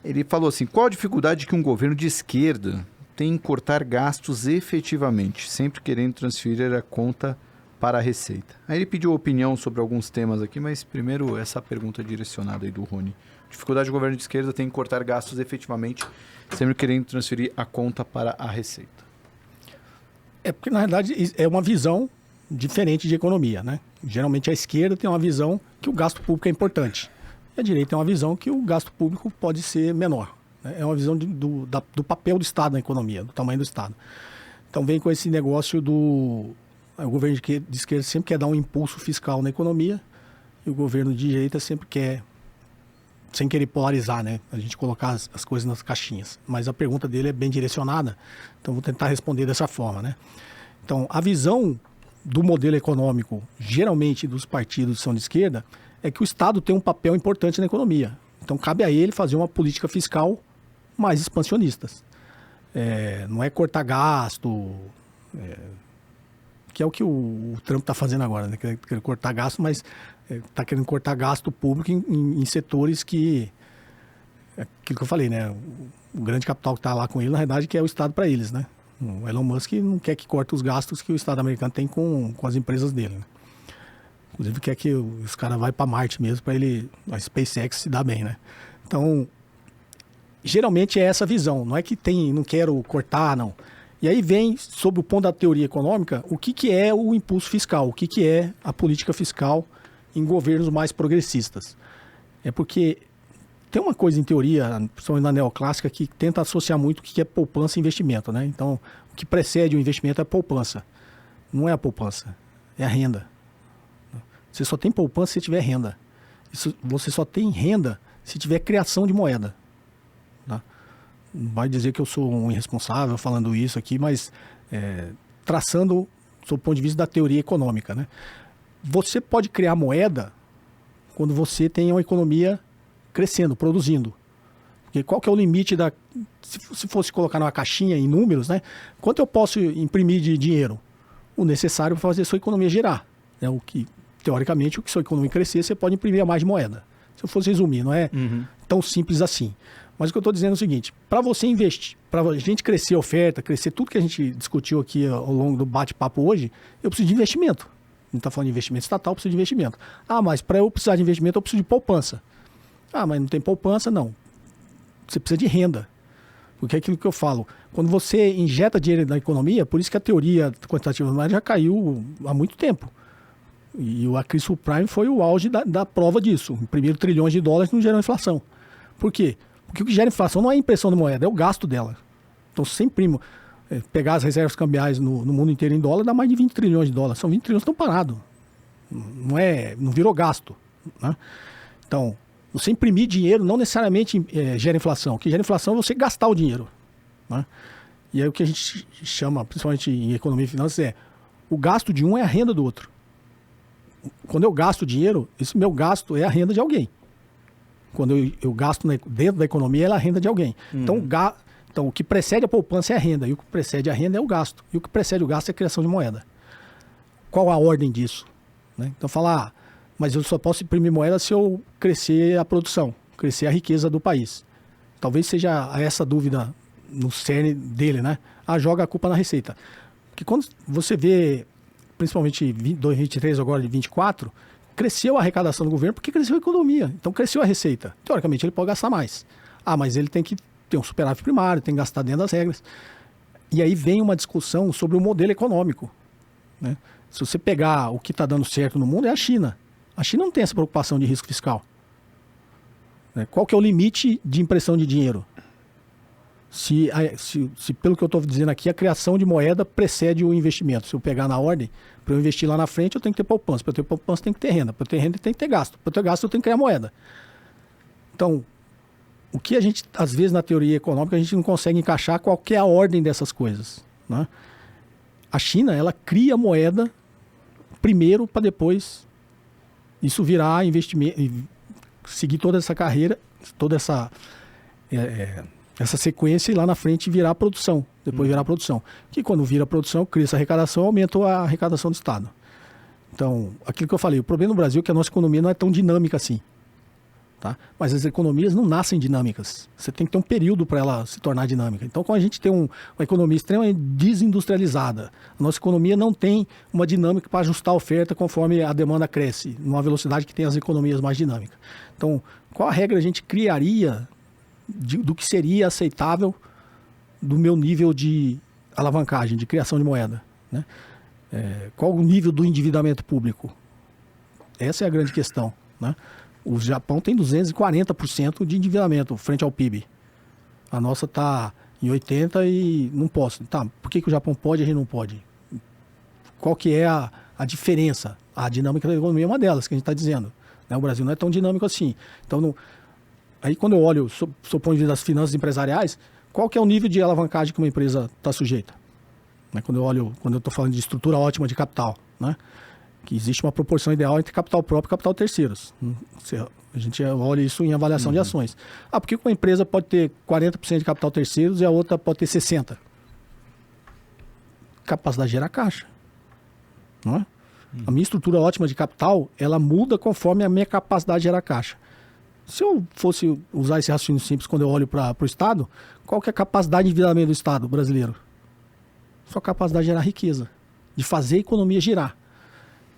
Ele falou assim, qual a dificuldade que um governo de esquerda tem em cortar gastos efetivamente, sempre querendo transferir a conta para a Receita? Aí ele pediu opinião sobre alguns temas aqui, mas primeiro essa pergunta direcionada aí do Rony. Dificuldade do governo de esquerda tem em cortar gastos efetivamente, sempre querendo transferir a conta para a Receita. É porque, na realidade, é uma visão diferente de economia, né? Geralmente a esquerda tem uma visão que o gasto público é importante. E a direita tem uma visão que o gasto público pode ser menor. Né? É uma visão do papel do Estado na economia, do tamanho do Estado. Então vem com esse negócio do... O governo de esquerda sempre quer dar um impulso fiscal na economia e o governo de direita sempre quer, sem querer polarizar, né? A gente colocar as coisas nas caixinhas. Mas a pergunta dele é bem direcionada, então vou tentar responder dessa forma, né? Então, a visão do modelo econômico, geralmente dos partidos que são de esquerda, é que o Estado tem um papel importante na economia. Então, cabe a ele fazer uma política fiscal mais expansionista. Não é cortar gasto, que é o que o Trump está fazendo agora, né? Quer cortar gasto, mas está querendo cortar gasto público em setores que... Aquilo que eu falei, né? O grande capital que está lá com ele, na verdade, que é o Estado para eles, né? O Elon Musk não quer que corte os gastos que o Estado americano tem com as empresas dele, né? Inclusive quer que os caras vão para Marte mesmo, para a SpaceX se dar bem, né? Então, geralmente é essa visão. Não é que não quero cortar, não. E aí vem, sob o ponto da teoria econômica, o que é o impulso fiscal, o que é a política fiscal em governos mais progressistas. É porque tem uma coisa em teoria, principalmente na neoclássica, que tenta associar muito o que é poupança e investimento, né? Então, o que precede o investimento é a poupança. Não é a poupança, é a renda. Você só tem poupança se tiver renda. Você só tem renda se tiver criação de moeda. Tá? Não vai dizer que eu sou um irresponsável falando isso aqui, mas traçando sob o ponto de vista da teoria econômica, né? Você pode criar moeda quando você tem uma economia crescendo, produzindo. Porque qual que é o limite da... Se fosse colocar numa caixinha em números, né? Quanto eu posso imprimir de dinheiro? O necessário para fazer a sua economia girar. É o que, teoricamente, o que sua economia crescer, você pode imprimir mais moeda. Se eu fosse resumir, não é tão simples assim. Mas o que eu estou dizendo é o seguinte, para você investir, para a gente crescer a oferta, crescer tudo que a gente discutiu aqui ao longo do bate-papo hoje, eu preciso de investimento. A gente está falando de investimento estatal, eu preciso de investimento. Ah, mas para eu precisar de investimento, eu preciso de poupança. Ah, mas não tem poupança, não. Você precisa de renda. Porque é aquilo que eu falo. Quando você injeta dinheiro na economia, por isso que a teoria quantitativa monetária já caiu há muito tempo. E a crise subprime foi o auge da prova disso. Imprimiram trilhões de dólares e não gerou inflação. Por quê? Porque o que gera inflação não é a impressão de moeda, é o gasto dela. Então, se você imprime, pegar as reservas cambiais no mundo inteiro em dólar, dá mais de 20 trilhões de dólares. São 20 trilhões que estão parados. Não virou gasto. Né? Então, você imprimir dinheiro não necessariamente gera inflação. O que gera inflação é você gastar o dinheiro. Né? E aí o que a gente chama, principalmente em economia e finanças, o gasto de um é a renda do outro. Quando eu gasto dinheiro, esse meu gasto é a renda de alguém. Quando eu gasto dentro da economia, ela é a renda de alguém. Então, o que precede a poupança é a renda, e o que precede a renda é o gasto. E o que precede o gasto é a criação de moeda. Qual a ordem disso? Né? Então, falar, mas eu só posso imprimir moeda se eu crescer a produção, crescer a riqueza do país. Talvez seja essa dúvida no cerne dele, né? Joga a culpa na Receita. Porque quando você vê, principalmente 2023, agora de 2024, cresceu a arrecadação do governo porque cresceu a economia. Então, cresceu a receita. Teoricamente, ele pode gastar mais. Mas ele tem que ter um superávit primário, tem que gastar dentro das regras. E aí vem uma discussão sobre o modelo econômico. Né? Se você pegar o que está dando certo no mundo, é a China. A China não tem essa preocupação de risco fiscal. Né? Qual que é o limite de impressão de dinheiro? Se pelo que eu estou dizendo aqui, a criação de moeda precede o investimento. Se eu pegar na ordem, para eu investir lá na frente, eu tenho que ter poupança. Para eu ter poupança, tem que ter renda. Para eu ter renda, tem que ter gasto. Para eu ter gasto, eu tenho que criar moeda. Então, o que a gente, às vezes, na teoria econômica, a gente não consegue encaixar qual que é a ordem dessas coisas. Né? A China, ela cria moeda primeiro para depois isso virar investimento, seguir toda essa carreira, toda essa sequência e lá na frente virar produção, depois virar produção. Que quando vira produção, cria essa arrecadação, aumenta a arrecadação do Estado. Então, aquilo que eu falei, o problema no Brasil é que a nossa economia não é tão dinâmica assim. Tá? Mas as economias não nascem dinâmicas. Você tem que ter um período para ela se tornar dinâmica. Então, quando a gente tem uma economia extremamente desindustrializada, a nossa economia não tem uma dinâmica para ajustar a oferta conforme a demanda cresce, numa velocidade que tem as economias mais dinâmicas. Então, qual a regra a gente criaria do que seria aceitável do meu nível de alavancagem, de criação de moeda? Né? Qual o nível do endividamento público? Essa é a grande questão, né? O Japão tem 240% de endividamento frente ao PIB. A nossa está em 80% e não posso. Tá, por que o Japão pode e a gente não pode? Qual que é a diferença? A dinâmica da economia é uma delas que a gente está dizendo. Né? O Brasil não é tão dinâmico assim. Então, aí quando eu olho, sob o ponto de vista das finanças empresariais, qual que é o nível de alavancagem que uma empresa está sujeita? Né? Quando eu estou falando de estrutura ótima de capital, né? Que existe uma proporção ideal entre capital próprio e capital terceiros. A gente olha isso em avaliação de ações. Por que uma empresa pode ter 40% de capital terceiros e a outra pode ter 60%? Capacidade de gerar caixa. Não é? A minha estrutura ótima de capital, ela muda conforme a minha capacidade de gerar caixa. Se eu fosse usar esse raciocínio simples quando eu olho para o Estado, qual que é a capacidade de endividamento do Estado brasileiro? Sua capacidade de gerar riqueza, de fazer a economia girar.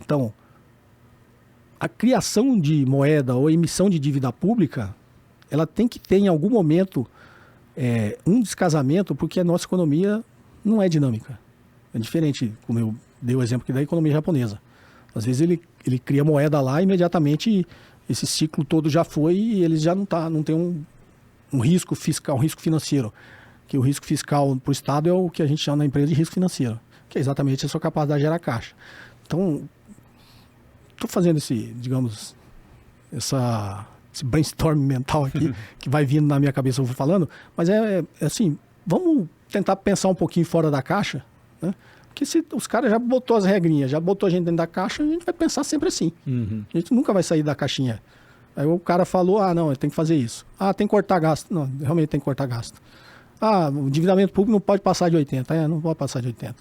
Então, a criação de moeda ou emissão de dívida pública, ela tem que ter em algum momento um descasamento, porque a nossa economia não é dinâmica. É diferente, como eu dei o exemplo aqui da economia japonesa. Às vezes ele cria moeda lá e imediatamente esse ciclo todo já foi e eles já não tem um risco fiscal, um risco financeiro. Que o risco fiscal para o Estado é o que a gente chama na empresa de risco financeiro, que é exatamente a sua capacidade de gerar caixa. Então, estou fazendo esse brainstorm mental aqui, que vai vindo na minha cabeça, eu vou falando, mas é assim, vamos tentar pensar um pouquinho fora da caixa, né? Porque se os caras já botou as regrinhas, já botou a gente dentro da caixa, a gente vai pensar sempre assim. A gente nunca vai sair da caixinha. Aí o cara falou, não, tem que fazer isso. Tem que cortar gasto. Não, realmente tem que cortar gasto. O endividamento público não pode passar de 80%. Não pode passar de 80%.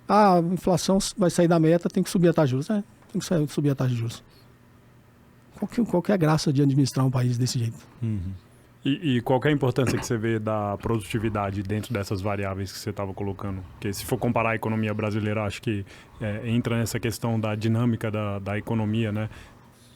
A inflação vai sair da meta, tem que subir a taxa de juros. Tem que subir a taxa de juros. Qual que é a graça de administrar um país desse jeito? E qual que é a importância que você vê da produtividade dentro dessas variáveis que você estava colocando? Porque se for comparar a economia brasileira, acho que entra nessa questão da dinâmica da economia, né?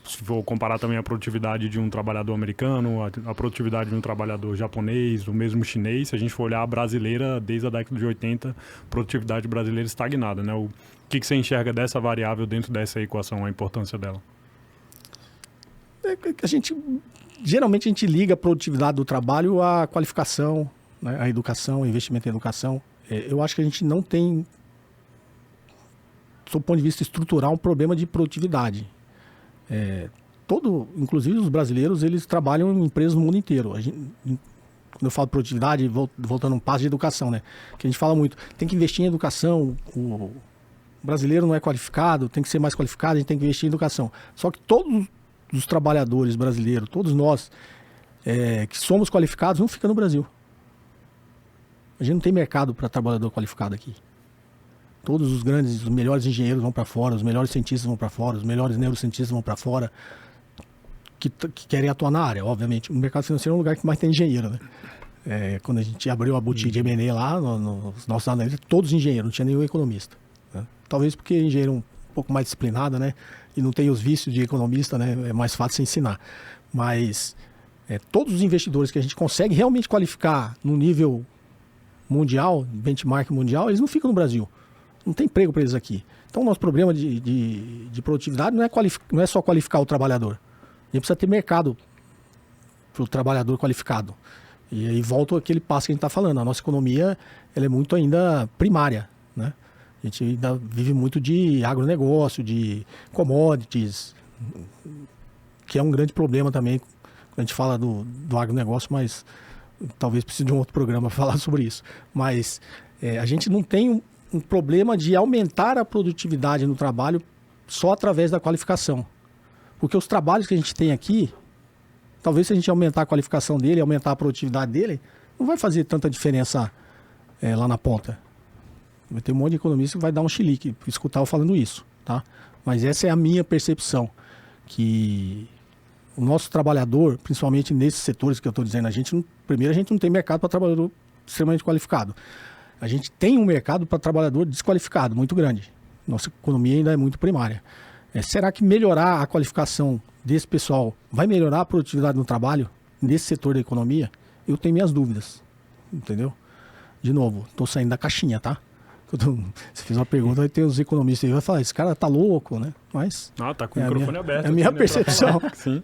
Se for comparar também a produtividade de um trabalhador americano, a produtividade de um trabalhador japonês, o mesmo chinês, se a gente for olhar a brasileira, desde a década de 80, produtividade brasileira estagnada, né? O que você enxerga dessa variável dentro dessa equação, a importância dela? Geralmente a gente liga a produtividade do trabalho à qualificação, né? À educação, investimento em educação. Eu acho que a gente não tem, do ponto de vista estrutural, um problema de produtividade. Inclusive os brasileiros, eles trabalham em empresas no mundo inteiro. Quando eu falo de produtividade, voltando um passo de educação, né? Que a gente fala muito, tem que investir em educação, o brasileiro não é qualificado, tem que ser mais qualificado, a gente tem que investir em educação. Só que todos os trabalhadores brasileiros, todos nós que somos qualificados, não fica no Brasil. A gente não tem mercado para trabalhador qualificado aqui. Todos os melhores engenheiros vão para fora, os melhores cientistas vão para fora, os melhores neurocientistas vão para fora, que querem atuar na área, obviamente. O mercado financeiro é um lugar que mais tem engenheiro, né? Quando a gente abriu a boutique de M&A lá, nos nossos analistas, todos engenheiros, não tinha nenhum economista. Né? Talvez porque engenheiro é um pouco mais disciplinado, né? E não tem os vícios de economista, né? É mais fácil se ensinar. Mas todos os investidores que a gente consegue realmente qualificar no nível mundial, benchmark mundial, eles não ficam no Brasil. Não tem emprego para eles aqui. Então, o nosso problema de produtividade não é só qualificar o trabalhador. A gente precisa ter mercado para o trabalhador qualificado. E aí volta aquele passo que a gente está falando. A nossa economia ela é muito ainda primária, né? A gente ainda vive muito de agronegócio, de commodities, que é um grande problema também quando a gente fala do agronegócio, mas talvez precise de um outro programa para falar sobre isso. Mas a gente não tem um problema de aumentar a produtividade no trabalho só através da qualificação. Porque os trabalhos que a gente tem aqui, talvez se a gente aumentar a qualificação dele, aumentar a produtividade dele, não vai fazer tanta diferença lá na ponta. Vai ter um monte de economista que vai dar um chilique por escutar eu falando isso, tá? Mas essa é a minha percepção, que o nosso trabalhador, principalmente nesses setores que eu estou dizendo, primeiro a gente não tem mercado para trabalhador extremamente qualificado. A gente tem um mercado para trabalhador desqualificado, muito grande. Nossa economia ainda é muito primária. Será que melhorar a qualificação desse pessoal vai melhorar a produtividade no trabalho, nesse setor da economia? Eu tenho minhas dúvidas, entendeu? De novo, estou saindo da caixinha, tá? Você fez uma pergunta, aí tem os economistas aí, vai falar, esse cara tá louco, né? Mas... tá com o microfone aberto. É a minha aqui, né, percepção. Sim.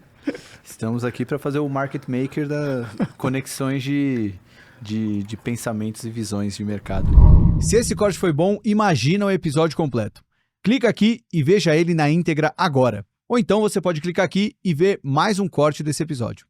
Estamos aqui para fazer o market maker das conexões de pensamentos e visões de mercado. Se esse corte foi bom, imagina o episódio completo. Clica aqui e veja ele na íntegra agora. Ou então você pode clicar aqui e ver mais um corte desse episódio.